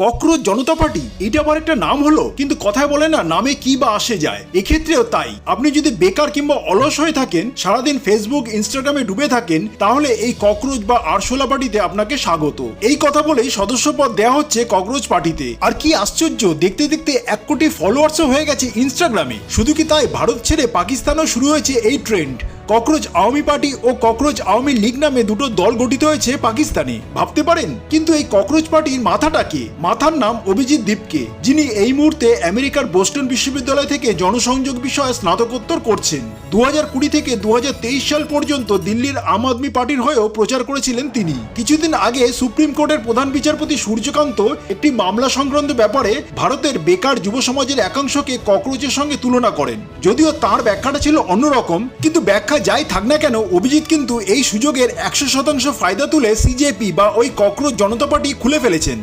Cockroach জনতা party এটা আবার একটা নাম হলো, কিন্তু কথায় বলে না নামে কি বা আসে যায়, এক্ষেত্রেও তাই। আপনি যদি বেকার কিংবা অলস হয়ে থাকেন, সারাদিন ফেসবুক ইনস্টাগ্রামে ডুবে থাকেন, তাহলে এই ককরোচ বা আরশোলা পার্টিতে আপনাকে স্বাগত। এই কথা বলেই সদস্যপদ দেওয়া হচ্ছে ককরোচ পার্টিতে। আর কি আশ্চর্য, দেখতে দেখতে 1 কোটি ফলোয়ার্সও হয়ে গেছে ইনস্টাগ্রামে। শুধু কি তাই, ভারত ছেড়ে পাকিস্তানেও শুরু হয়েছে এই ট্রেন্ড। ককরোচ আওয়ামী পার্টি ও ককরোচ আওয়ামী লীগ নামে দুটো দল গঠিত হয়েছে পাকিস্তানে, ভাবতে পারেন। কিন্তু এই ককরোচ পার্টির মাথাটা কে? মাথার নাম অভিজিৎ দীপকে, যিনি এই মুহূর্তে আমেরিকার বোস্টন বিশ্ববিদ্যালয় থেকে জনসংযোগ বিষয়ে স্নাতকোত্তর করছেন। 2020 থেকে 2023 সাল পর্যন্ত দিল্লির আম আদমি পার্টির হয়েও প্রচার করেছিলেন তিনি। কিছুদিন আগে সুপ্রিম কোর্টের প্রধান বিচারপতি সূর্যকান্ত একটি মামলা সংক্রান্ত ব্যাপারে ভারতের বেকার যুব সমাজের একাংশকে ককরোচের সঙ্গে তুলনা করেন। যদিও তার ব্যাখ্যাটা ছিল অন্যরকম, কিন্তু ব্যাখ্যা যাই থাক না কেন, অভিজিৎ কিন্তু এই সুযোগের 100% ফায়দা তুলে সিজেপি বা ওই ককরোচ জনতা পার্টি খুলে ফেলেছেন।